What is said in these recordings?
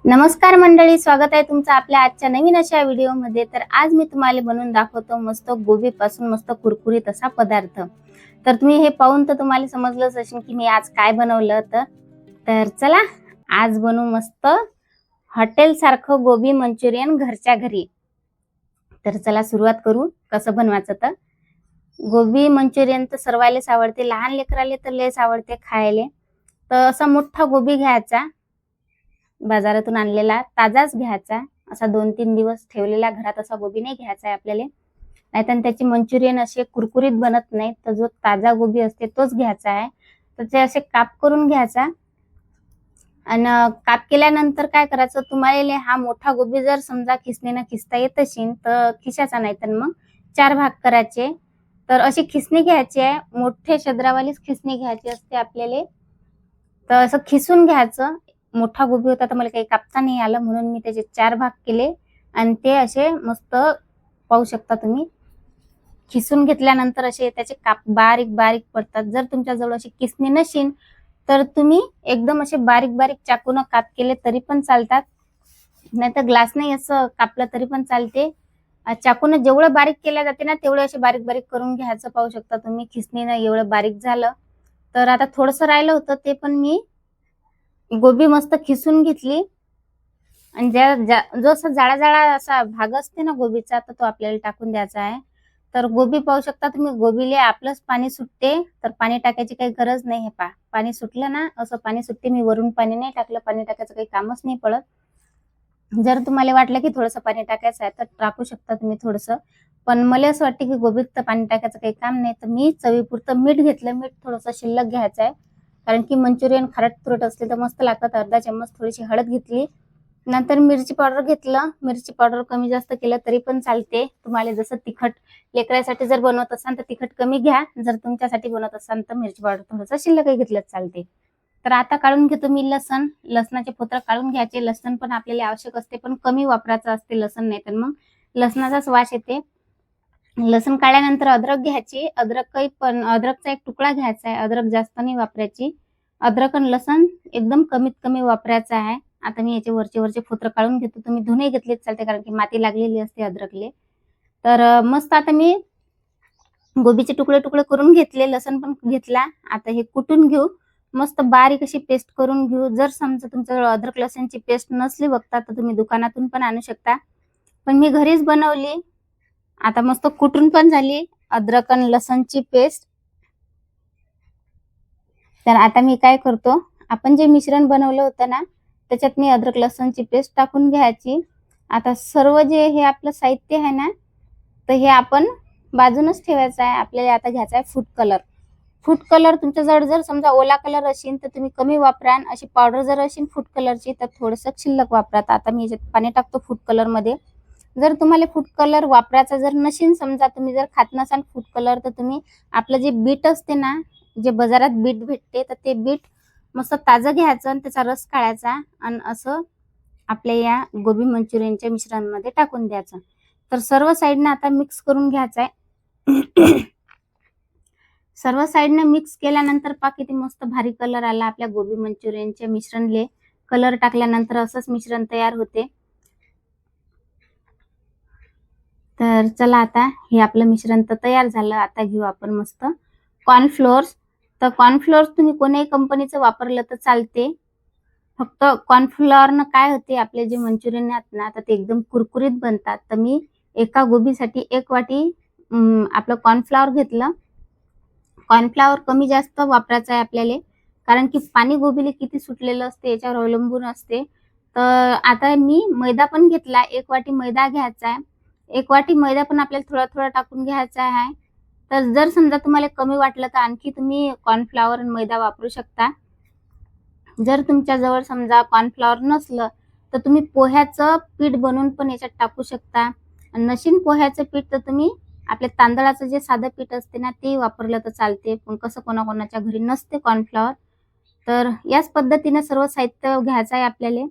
नमस्कार मंडळी, स्वागत आहे तुमचं आपल्या आजच्या नवीन अशा व्हिडिओमध्ये। तर आज मी तुम्हाला बनवून दाखवतो मस्त गोबी पासून मस्त कुरकुरीत असा पदार्थ। तर तुम्ही हे पाहून तर तुम्हाला समजलंच असेल की मी आज काय बनवलं तर चला आज बनवू मस्त हॉटेल सारखं गोबी मंचुरियन घरच्या घरी। तर चला सुरुवात करू कसं बनवायचं। तर गोबी मंचुरियन तर सर्वांनाच आवडते, लहान लेकराले तर लयच आवडते खायला। तर असा मोठा गोबी घ्यायचा, बाजारातून आणलेला ताजाच घ्यायचा, असा 2-3 दिवस ठेवलेला घरात असा गोबी नाही घ्यायचा आहे आपल्याला, नाहीतर त्याची मंचुरियन असे कुरकुरीत बनत नाही। तर जो ताजा गोबी असते तोच घ्यायचा आहे। तर ते असे काप करून घ्यायचा आणि काप केल्यानंतर काय करायचं, तुम्हाला हा मोठा गोबी जर समजा खिसणीने खिसता येत असेल तर खिसायचा, नाही तर मग 4 भाग करायचे। तर अशी खिसणी घ्यायची आहे, मोठे छद्रावालीच खिसणी घ्यायची असते आपल्याला। तर असं खिसून घ्यायचं। मोठा गोबी होता तर मला काही कापता नाही आलं म्हणून मी त्याचे 4 भाग केले आणि ते असे मस्त पाहू शकता तुम्ही खिसून घेतल्यानंतर असे त्याचे काप बारीक बारीक पडतात। जर तुमच्याजवळ अशी किसणी नसेल तर तुम्ही एकदम असे बारीक बारीक चाकून काप केले तरी पण चालतात, नाहीतर ग्लासने असं कापलं तरी पण चालते। चाकून जेवढं बारीक केल्या जाते ना तेवढं असे बारीक बारीक करून घ्यायचं। पाहू शकता तुम्ही खिसणीनं एवढं बारीक झालं। तर आता थोडंसं राहिलं होतं ते पण मी गोबी मस्त खिसून घेतली आणि जो असा जाडा जाडा असा भाग असते ना गोबीचा तर तो आपल्याला टाकून द्यायचा आहे। तर गोबी पाहू शकता तुम्ही, गोबीले आपलंच पाणी सुटते, तर पाणी टाकायची काही गरज नाही। हे पहा पाणी सुटलं ना, असं पाणी सुटते। मी वरून पाणी नाही टाकलं, पाणी टाकायचं काही कामच नाही पडत। जर तुम्हाला वाटलं की थोडंसं पाणी टाकायचं आहे तर टाकू शकता तुम्ही थोडंसं, पण मला असं वाटतं की गोबीत तर पाणी टाकायचं काही काम नाही। तर मी चवीपुरतं मीठ घेतलं, मीठ थोडंसं शिल्लक घ्यायचं आहे, कारण की मंचुरियन खारट तुरट असले तर मस्त लागतात। अर्धा चम्मच थोडीशी हळद घेतली, नंतर मिरची पावडर घेतलं। मिरची पावडर कमी जास्त केलं तरी पण चालते, तुम्हाला जसं तिखट लेकरासाठी जर बनवत असाल तर तिखट कमी घ्या, जर तुमच्यासाठी बनवत असाल तर मिरची पावडर थोडंसं शिल्लकही घेतलं चालते। तर आता काढून घेतो मी लसण, लसणाचे फोत्र काढून घ्यायचे। लसण पण आपल्याला आवश्यक असते पण कमी वापरायचं असते लसण, नाही तर मग लसणाचाच वास येते। लसण काढल्यानंतर अद्रक घ्यायची, अद्रकही पण अद्रकचा एक तुकडा घ्यायचा आहे, अद्रक जास्त नाही वापरायची। अद्रक आणि लसण एकदम कमीत कमी वापरायचं आहे। आता मी याचे वरचे वरचे फोत्र काढून घेतो, तुम्ही धुणे घेतलेच चालते कारण की माती लागलेली असते अद्रकले। तर मस्त आता मी गोबीचे तुकडे तुकडे करून घेतले, लसण पण घेतला। आता हे कुटून घेऊ, मस्त बारीक अशी पेस्ट करून घेऊ। जर समजा तुमच्याजवळ अद्रक लसणची पेस्ट नसली बघता तर तुम्ही दुकानातून पण आणू शकता, पण मी घरीच बनवली। आता मस्त कुटून पण झाली अद्रक आणि लसणची पेस्ट। तर आता मी काय करतो, आपण जे मिश्रण बनवलं होतं ना त्याच्यात मी अद्रक लसणची पेस्ट टाकून घ्यायची। आता सर्व जे हे आपलं साहित्य आहे ना तर हे आपण बाजूनच ठेवायचं आहे। आपल्याला आता घ्यायचा आहे फूड कलर। फूड कलर तुमच्याजवळ जर समजा ओला कलर असेल तर तुम्ही कमी वापरा, अशी पावडर जर असेल फूड कलरची तर थोडंसं शिल्लक वापरा। आता मी याच्यात पाणी टाकतो फूड कलर मध्ये। जर तुम्हाला फूड कलर वापरायचा जर नसेल, समजा तुम्ही जर खात नसाल फूड कलर, तर तुम्ही आपलं जे बीट असते ना, जे बाजारात बीट भेटते तर ते बीट मस्त ताजं घ्यायचं आणि त्याचा रस काढायचा आणि असं आपल्या या गोबी मंचुरियनच्या मिश्रणामध्ये टाकून द्यायचं। तर सर्व साईडने आता मिक्स करून घ्यायचं आहे। सर्व साईडने मिक्स केल्यानंतर पहा किती मस्त भारी कलर आला आपल्या गोबी मंचुरियनच्या मिश्रणले। कलर टाकल्यानंतर असंच मिश्रण तयार होते। तर चला आता हे आपलं मिश्रण तर तयार झालं। आता घेऊ आपण मस्त कॉर्नफ्लोअर। तर कॉर्नफ्लोअर तुम्ही कोणत्याही कंपनीचं वापरलं तर चालते, फक्त कॉर्नफ्लोअरनं काय होते, आपले जे मंचुरियन आहेत ना तर ते एकदम कुरकुरीत बनतात। तर मी एका गोबीसाठी 1 वाटी आपलं कॉर्नफ्लॉवर घेतलं। कॉर्नफ्लॉवर कमी जास्त वापरायचं आहे आपल्याला, कारण की पाणी गोबीला किती सुटलेलं असते याच्यावर अवलंबून असते। तर आता मी मैदा पण घेतला, 1 वाटी मैदा घ्यायचा आहे। 1 वाटी मैदा पण आपल्याला थोडा थोडा टाकून घ्यायचा आहे। तर जर समजा तुम्हाला कमी वाटलं तर आणखी तुम्ही कॉर्नफ्लॉवर आणि मैदा वापरू शकता। जर तुमच्याजवळ समजा कॉर्नफ्लॉवर नसलं तर तुम्ही पोह्याचं पीठ बनवून पण याच्यात टाकू शकता, आणि नशीन पोह्याचं पीठ तर तुम्ही आपल्या तांदळाचं जे साधं पीठ असते ना ते वापरलं तर चालते, पण कसं कोणाकोणाच्या घरी नसते कॉर्नफ्लॉवर। तर याच पद्धतीने सर्व साहित्य घ्यायचं आहे आपल्याला।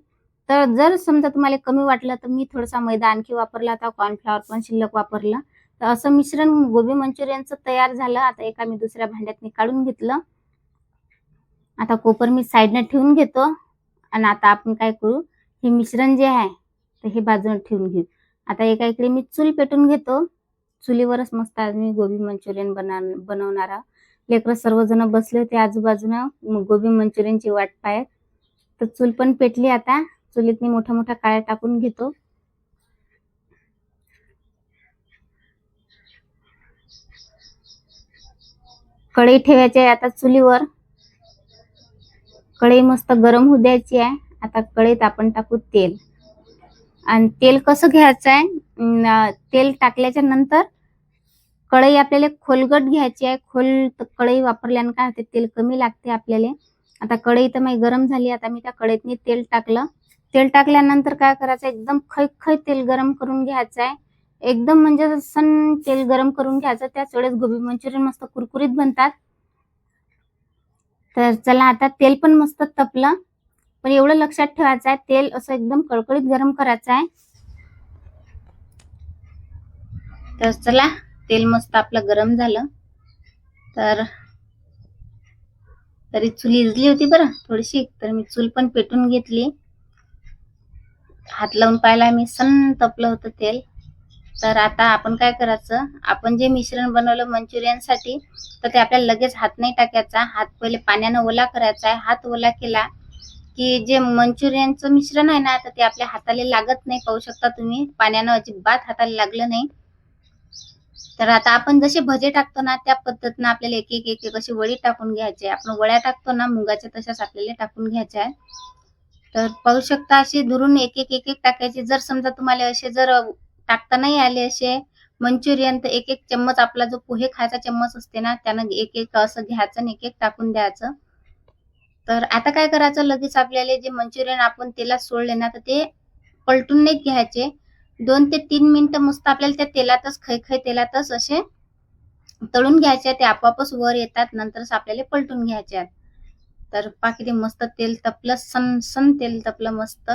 तर जर समजा तुम्हाला कमी वाटलं तर मी थोडासा मैदा आणखी वापरला, आता कॉर्नफ्लॉवर पण शिल्लक वापरलं। तर असं मिश्रण गोबी मंचुरियनचं तयार झालं। आता एका मी दुसऱ्या भांड्यात काढून घेतलं। आता कोपर मी साईडने ठेवून घेतो आणि आता आपण काय करू, हे मिश्रण जे आहे तर हे बाजूला ठेवून घेऊ. आता एका इकडे मी चूल पेटून घेतो. चुलीवरच मस्त आज मी गोबी मंचुरियन बनवणार आहोत. लेकरं सर्वजण बसले होते आजूबाजूला गोबी मंचुरियनची वाट पाहत. तर चूल पण पेटली. आता चुलीत मी मोठ्या मोठ्या काळ्या टाकून घेतो. कढई ठेवायची आहे आता चुलीवर. कढई मस्त गरम होऊ द्यायची आहे. आता कढईत आपण टाकू तेल. आणि तेल कसं घ्यायचं आहे, तेल टाकल्याच्या नंतर कढई आपल्याला खोलगट घ्यायची आहे. खोल कढई वापरल्याने काय होते, तेल कमी लागते आपल्याला. आता कढई तर माझी गरम झाली. आता मी त्या कढईत तेल टाकलं. तेल टाकल्यानंतर काय करायचं, एकदम खै तेल गरम करून घ्यायचं आहे. एकदम म्हणजे सण तेल गरम करून घ्यायचं. त्याच वेळेस गोबी मंचुरियन मस्त कुरकुरीत बनतात. तर चला आता तेल पण मस्त तपलं. पण एवढं लक्षात ठेवायचं आहे, तेल असं एकदम कळकळीत गरम करायचं आहे. तर चला, तेल मस्त आपलं गरम झालं. तरी चूल इजली होती बरं थोडीशी. तर मी चूल पण पेटून घेतली. हात लावून पाहिला मी, सण तपलं होतं तेल. तर आता आपण काय करायचं, आपण जे मिश्रण बनवलं मंचुरियन साठी, तर ते आपल्याला लगेच हात नाही टाकायचा. हात पहिले पाण्यानं ओला करायचा आहे. हात ओला केला की जे मंचुरियनचं मिश्रण आहे ना, तर ते आपल्या हाताला लागत नाही. पाहू शकता तुम्ही, पाण्यानं अजिबात हाताला लागलं नाही. तर आता आपण जसे भजे टाकतो ना, त्या पद्धतीनं आपल्याला एक एक अशी वडी टाकून घ्यायची आहे. आपण वड्या टाकतो ना मुगाच्या, तशाच आपल्याला टाकून घ्यायच्या आहे. तर पाहू शकता अशी दुरून एक एक टाकायची. जर समजा तुम्हाला असे जर टाकता नाही आले असे मंचुरियन, तर एक चम्मच आपला जो पोहे खायचा चम्मच असते ना, त्यानं एक असं घ्यायचं आणि एक टाकून द्यायचं. तर आता काय करायचं, लगेच आपल्याला जे मंचुरियन आपण तेलात सोडले ना, तर ते पलटून नाही घ्यायचे. 2 ते 3 मिनिटं मस्त आपल्याला त्या तेलातच खै तेलातच असे तळून घ्यायचे. ते आपोआपच वर येतात. नंतरच आपल्याला पलटून घ्यायचे. तर पहा किती मस्त तेल तपलं, सन तेल तपलं मस्त.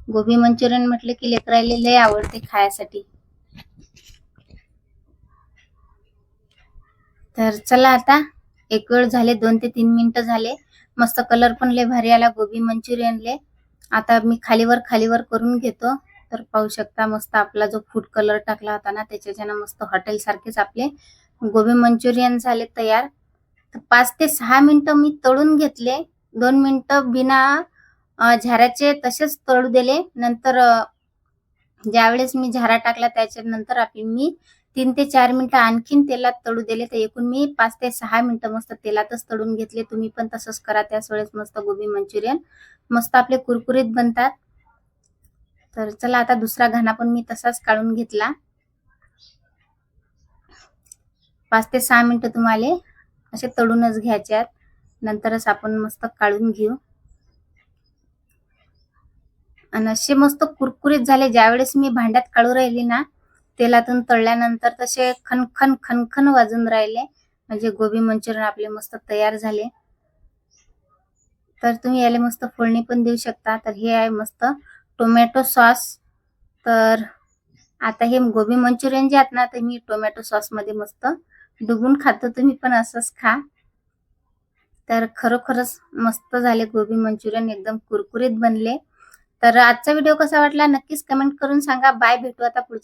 गोबी मंचुरियन म्हटलं की लेकरायला लय आवडते खायसाठी. तर चला, आता एक वेळ झाले, 2 ते 3 मिनिटं झाले. मस्त कलर पण लय भारी आला गोबी मंचुरियनले. आता मी खालीवर करून घेतो. तर पाहू शकता मस्त आपला जो फूड कलर टाकला होता ना, त्याच्यानं मस्त हॉटेल सारखेच आपले गोबी मंचुरियन झाले तयार. 5 ते 6 मिनिटं मी तळून घेतले. 2 मिनिटं बिना झाऱ्याचे तसेच तळू दिले. नंतर ज्यावेळेस मी झारा टाकला त्याच्यानंतर मी 3 ते 4 मिनिटं आणखीन तेलात तळू दिले. तर एकूण मी 5 ते 6 मिनिटं मस्त तेलातच तळून घेतले. तुम्ही पण तसंच करा. त्याच वेळेस मस्त गोबी मंचुरियन मस्त आपले कुरकुरीत बनतात. तर चला, आता दुसरा घाना पण मी तसाच काढून घेतला. 5 ते 6 मिनिटं तुम्हाला असे तळूनच घ्यायचे आहेत. नंतरच आपण मस्त काढून घेऊ. आणि असे मस्त कुरकुरीत झाले. ज्यावेळेस मी भांड्यात काढू राहिली ना, तेलातून तळल्यानंतर तसे खनखन वाजून राहिले. म्हणजे गोबी मंचुरियन आपले मस्त तयार झाले. तर तुम्ही याला मस्त फोडणी पण देऊ शकता. तर हे आहे मस्त टोमॅटो सॉस. तर आता हे गोबी मंचुरियन जे आहेत ना, ते मी टोमॅटो सॉस मध्ये मस्त डुबून खातो. तुम्ही पण असंच खा. तर खरोखरच मस्त झाले गोबी मंचुरियन, एकदम कुरकुरीत बनले. तर आजचा व्हिडिओ कसा वाटला नक्कीच कमेंट करून सांगा. बाय, भेटू आता पुढच्या